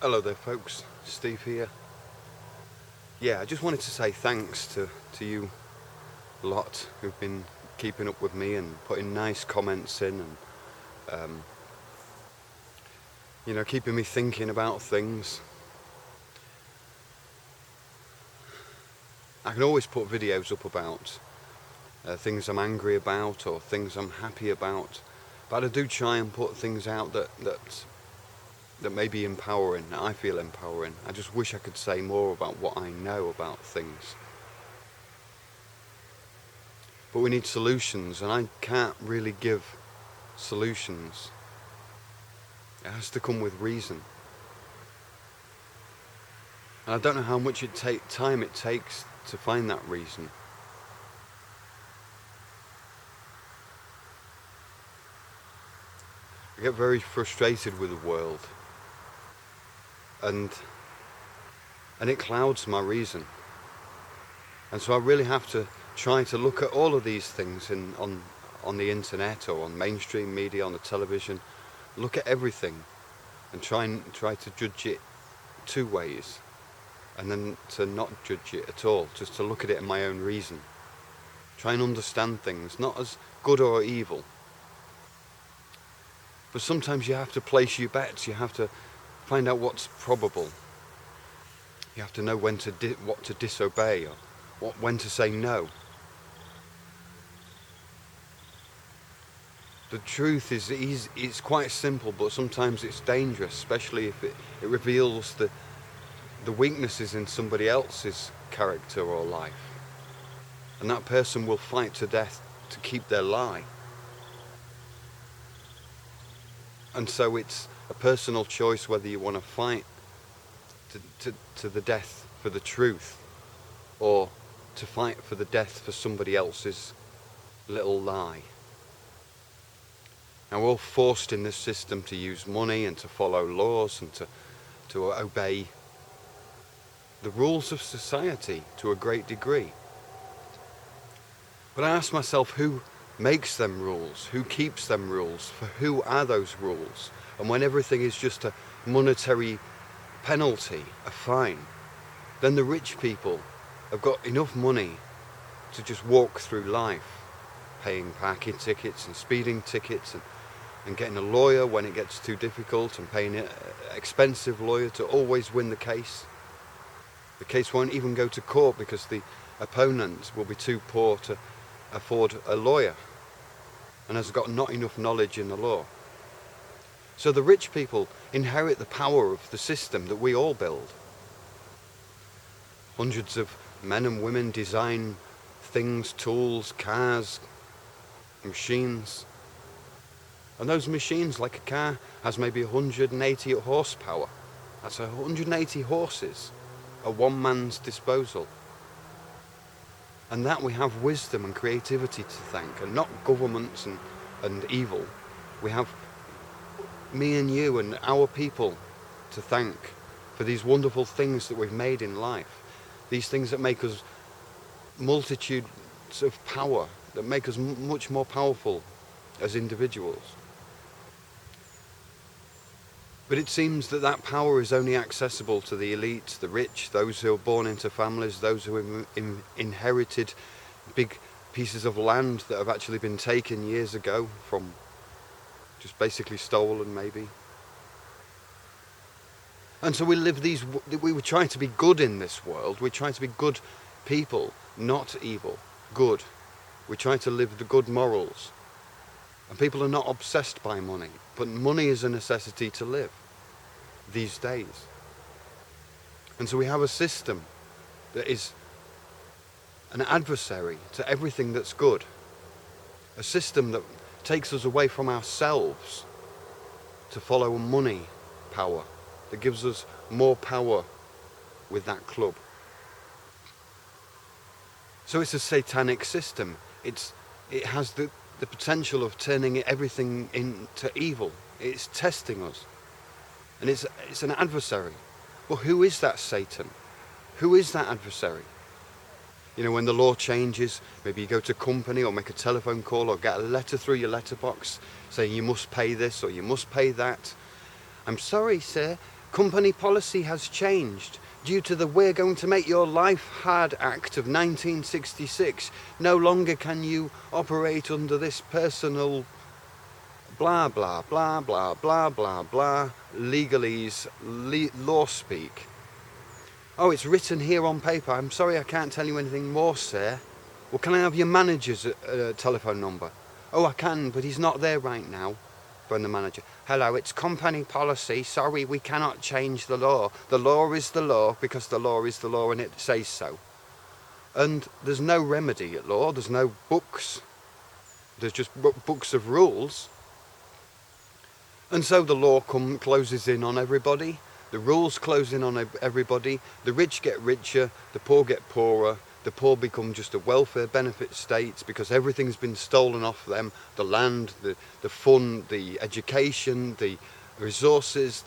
Hello there folks, Steve here. Yeah, I just wanted to say thanks to you lot who've been keeping up with me and putting nice comments in and keeping me thinking about things. I can always put videos up about things I'm angry about or things I'm happy about, but I do try and put things out that may be empowering, that I feel empowering. I just wish I could say more about what I know about things. But we need solutions, and I can't really give solutions. It has to come with reason. And I don't know how much time it takes to find that reason. I get very frustrated with the world, and it clouds my reason. And so I really have to try to look at all of these things on the internet or on mainstream media, on the television, look at everything and try to judge it two ways, and then to not judge it at all, just to look at it in my own reason. Try and understand things, not as good or evil. But sometimes you have to place your bets, you have to find out what's probable. You have to know when what to disobey or when to say no. The truth is it's quite simple, but sometimes it's dangerous, especially if it reveals the weaknesses in somebody else's character or life. And that person will fight to death to keep their lie. And so it's a personal choice whether you want to fight to the death for the truth, or to fight for the death for somebody else's little lie. Now we're all forced in this system to use money and to follow laws and to obey the rules of society to a great degree. But I ask myself, who makes them rules? Who keeps them rules? For who are those rules? And when everything is just a monetary penalty, a fine, then the rich people have got enough money to just walk through life, paying parking tickets and speeding tickets and getting a lawyer when it gets too difficult, and paying an expensive lawyer to always win the case. The case won't even go to court because the opponent will be too poor to afford a lawyer and has got not enough knowledge in the law. So the rich people inherit the power of the system that we all build. Hundreds of men and women design things, tools, cars, machines. And those machines, like a car, has maybe 180 horsepower. That's 180 horses at one man's disposal. And that we have wisdom and creativity to thank, and not governments and evil. We have me and you and our people to thank for these wonderful things that we've made in life. These things that make us multitudes of power, that make us much more powerful as individuals. But it seems that power is only accessible to the elite, the rich, those who are born into families, those who have inherited big pieces of land that have actually been taken years ago, from just basically stolen maybe. And so we try to be good in this world. We try to be good people, not evil, good. We try to live the good morals. And people are not obsessed by money, but money is a necessity to live these days. And so we have a system that is an adversary to everything that's good. A system that takes us away from ourselves to follow money power, that gives us more power with that club. So it's a satanic system. It has the potential of turning everything into evil. It's testing us. And it's an adversary. Well, who is that Satan? Who is that adversary? You know, when the law changes, maybe you go to a company or make a telephone call or get a letter through your letterbox saying you must pay this or you must pay that. I'm sorry, sir, Company policy has changed due to the We're Going to Make Your Life Hard Act of 1966. No longer can you operate under this personal blah blah blah blah blah blah blah legalese, law speak. Oh, it's written here on paper. I'm sorry, I can't tell you anything more, sir. Well, can I have your manager's telephone number? Oh, I can, but he's not there right now. Phone the manager. Hello, it's company policy. Sorry, we cannot change the law. The law is the law because the law is the law and it says so. And there's no remedy at law. There's no books. There's just books of rules. And so the law closes in on everybody. The rules close in on everybody. The rich get richer. The poor get poorer. The poor become just a welfare benefit states because everything's been stolen off them. The land, the fun, the education, the resources,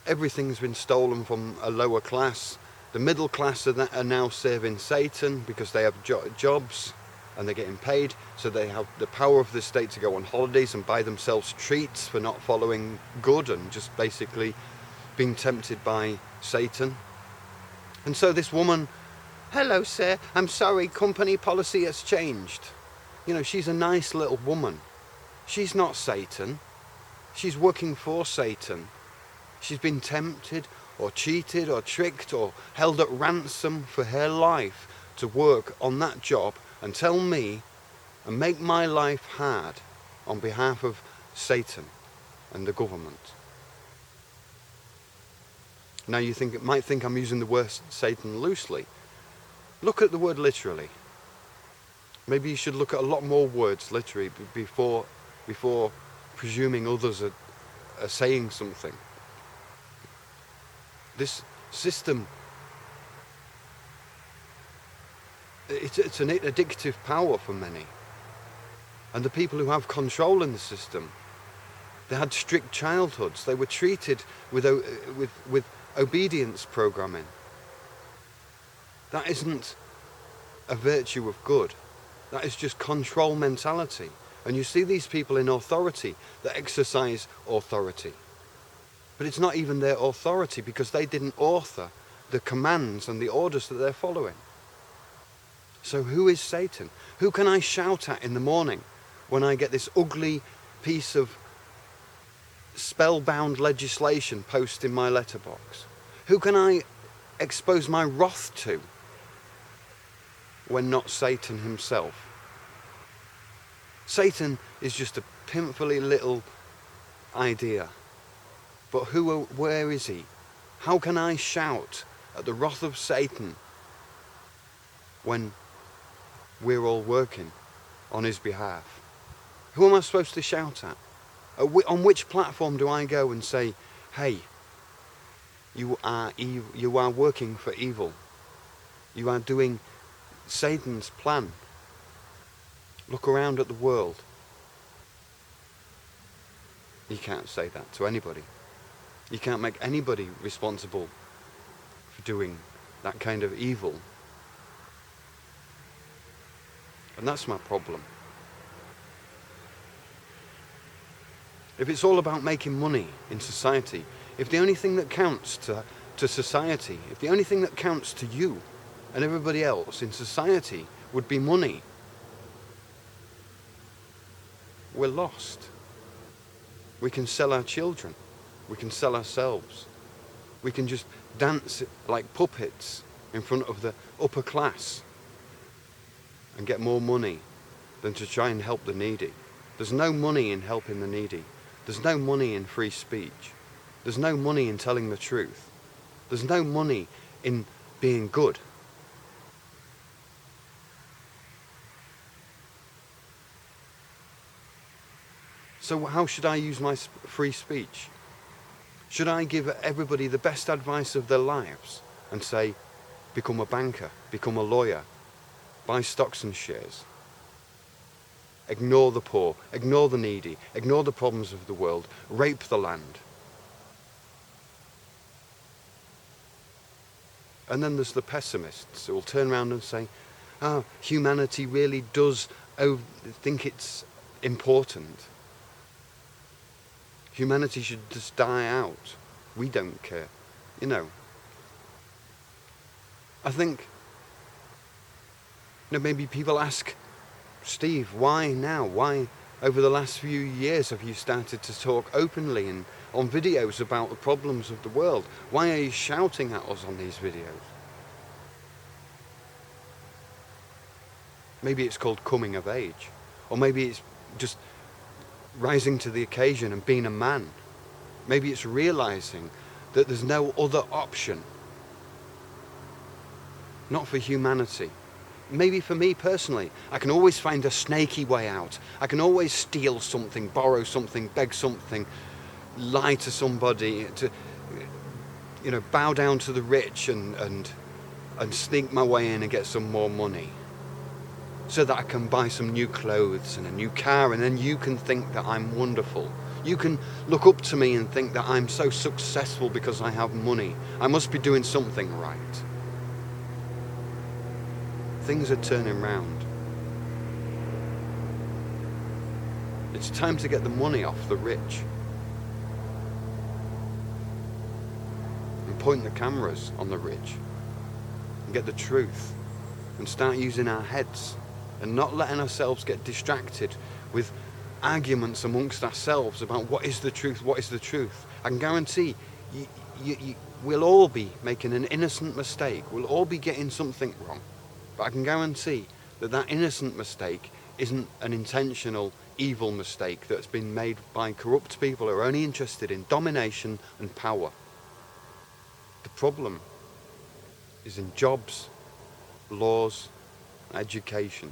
everything's been stolen from a lower class. The middle class are now serving Satan because they have jobs and they're getting paid, so they have the power of the state to go on holidays and buy themselves treats for not following good and just basically being tempted by Satan. And so this woman, hello sir, I'm sorry, company policy has changed. You know, she's a nice little woman. She's not Satan. She's working for Satan. She's been tempted or cheated or tricked or held at ransom for her life to work on that job and tell me and make my life hard on behalf of Satan and the government. Now you might think I'm using the word Satan loosely. Look at the word literally. Maybe you should look at a lot more words literally before presuming others are saying something. This system, it's an addictive power for many. And the people who have control in the system, they had strict childhoods. They were treated with obedience programming. That isn't a virtue of good. That is just control mentality. And you see these people in authority that exercise authority. But it's not even their authority because they didn't author the commands and the orders that they're following. So who is Satan? Who can I shout at in the morning when I get this ugly piece of spellbound legislation posted in my letterbox? Who can I expose my wrath to when not Satan himself? Satan is just a pimply little idea. But where is he? How can I shout at the wrath of Satan when we're all working on his behalf? Who am I supposed to shout at? On which platform do I go and say, hey, you are working for evil. You are doing Satan's plan. Look around at the world. You can't say that to anybody. You can't make anybody responsible for doing that kind of evil. And that's my problem. If it's all about making money in society, if the only thing that counts to society, if the only thing that counts to you and everybody else in society would be money, we're lost. We can sell our children. We can sell ourselves. We can just dance like puppets in front of the upper class and get more money than to try and help the needy. There's no money in helping the needy. There's no money in free speech. There's no money in telling the truth. There's no money in being good. So how should I use my free speech? Should I give everybody the best advice of their lives and say, become a banker, become a lawyer, buy stocks and shares, ignore the poor, ignore the needy, ignore the problems of the world, rape the land? And then there's the pessimists who will turn around and say, humanity really does think it's important. Humanity should just die out. We don't care. You know, I think, maybe people ask, Steve, why now? Why over the last few years have you started to talk openly and on videos about the problems of the world? Why are you shouting at us on these videos? Maybe it's called coming of age. Or maybe it's just rising to the occasion and being a man. Maybe it's realizing that there's no other option. Not for humanity. Maybe for me personally, I can always find a snaky way out. I can always steal something, borrow something, beg something, lie to somebody, to bow down to the rich and sneak my way in and get some more money, so that I can buy some new clothes and a new car, and then you can think that I'm wonderful. You can look up to me and think that I'm so successful because I have money. I must be doing something right. Things are turning round. It's time to get the money off the rich. And point the cameras on the rich. And get the truth. And start using our heads. And not letting ourselves get distracted with arguments amongst ourselves about what is the truth, what is the truth. I can guarantee we'll all be making an innocent mistake. We'll all be getting something wrong. But I can guarantee that that innocent mistake isn't an intentional evil mistake that's been made by corrupt people who are only interested in domination and power. The problem is in jobs, laws, education.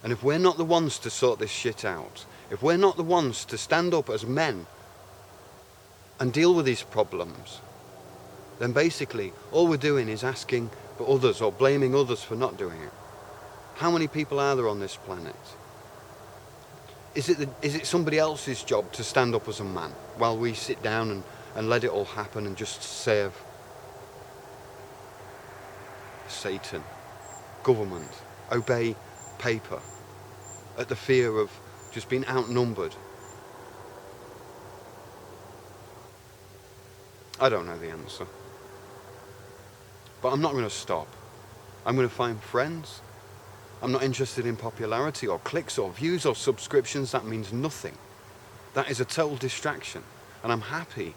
And if we're not the ones to sort this shit out, if we're not the ones to stand up as men and deal with these problems, then basically all we're doing is asking for others or blaming others for not doing it. How many people are there on this planet? Is it somebody else's job to stand up as a man while we sit down and let it all happen and just serve Satan, government, obey paper, at the fear of just being outnumbered? I don't know the answer. But I'm not going to stop. I'm going to find friends. I'm not interested in popularity or clicks or views or subscriptions. That means nothing. That is a total distraction. And I'm happy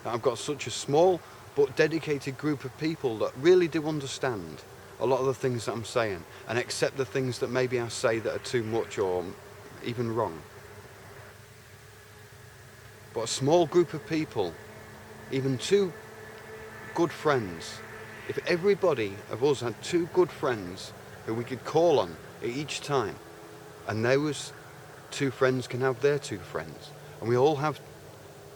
that I've got such a small but dedicated group of people that really do understand a lot of the things that I'm saying and accept the things that maybe I say that are too much or even wrong. But a small group of people, even two good friends, if everybody of us had two good friends who we could call on at each time, and those two friends can have their two friends, and we all have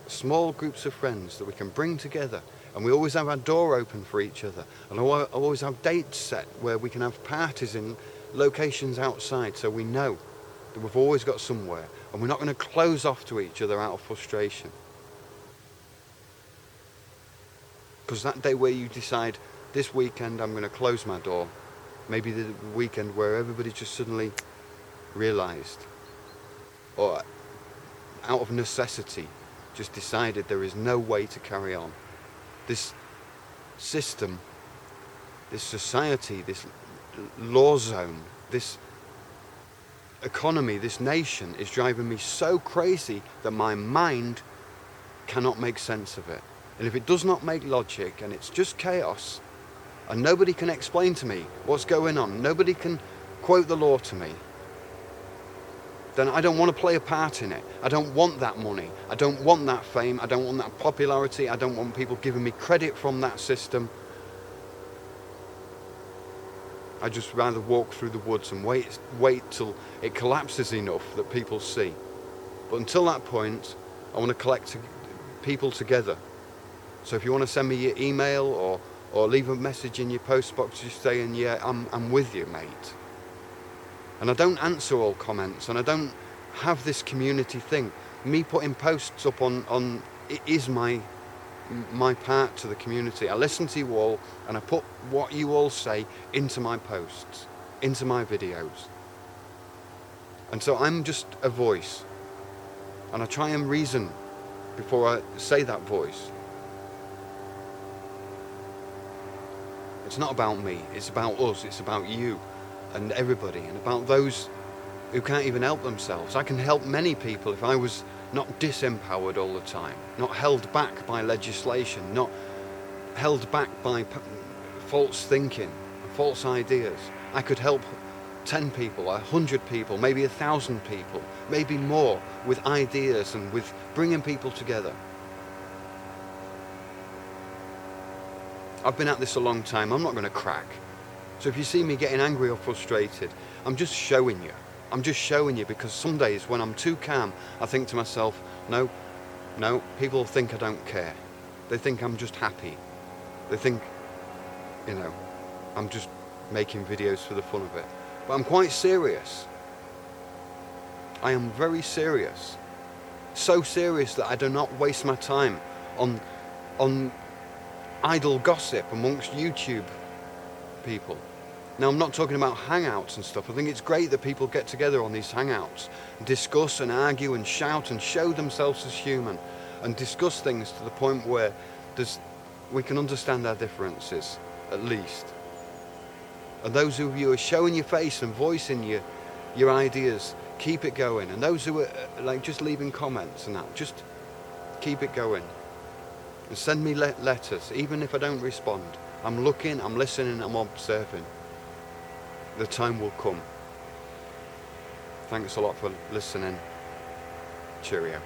small groups of friends that we can bring together, and we always have our door open for each other, and I always have dates set where we can have parties in locations outside, so we know that we've always got somewhere, and we're not going to close off to each other out of frustration. Because that day where you decide, this weekend I'm going to close my door, maybe the weekend where everybody just suddenly realised, or out of necessity, just decided there is no way to carry on. This system, this society, this law zone, this economy, this nation is driving me so crazy that my mind cannot make sense of it. And if it does not make logic and it's just chaos and nobody can explain to me what's going on, nobody can quote the law to me, then I don't want to play a part in it. I don't want that money. I don't want that fame. I don't want that popularity. I don't want people giving me credit from that system. I'd just rather walk through the woods and wait till it collapses enough that people see. But until that point, I want to collect people together. So if you want to send me your email or leave a message in your post box just saying, yeah, I'm with you, mate. And I don't answer all comments, and I don't have this community thing. Me putting posts up on it is my part to the community. I listen to you all, and I put what you all say into my posts, into my videos. And so I'm just a voice. And I try and reason before I say that voice. It's not about me, it's about us, it's about you and everybody, and about those who can't even help themselves. I can help many people if I was not disempowered all the time, not held back by legislation, not held back by false thinking, false ideas. I could help 10 people, 100 people, maybe 1,000 people, maybe more, with ideas and with bringing people together. I've been at this a long time. I'm not going to crack. So if you see me getting angry or frustrated, I'm just showing you. I'm just showing you, because some days when I'm too calm, I think to myself, no, people think I don't care. They think I'm just happy. They think, I'm just making videos for the fun of it. But I'm quite serious. I am very serious. So serious that I do not waste my time on idle gossip amongst YouTube people. Now, I'm not talking about hangouts and stuff. I think it's great that people get together on these hangouts, discuss and argue and shout and show themselves as human, and discuss things to the point where we can understand our differences, at least. And those of you who are showing your face and voicing your ideas, keep it going. And those who are just leaving comments and that, just keep it going. And send me letters, even if I don't respond. I'm looking, I'm listening, I'm observing. The time will come. Thanks a lot for listening. Cheerio.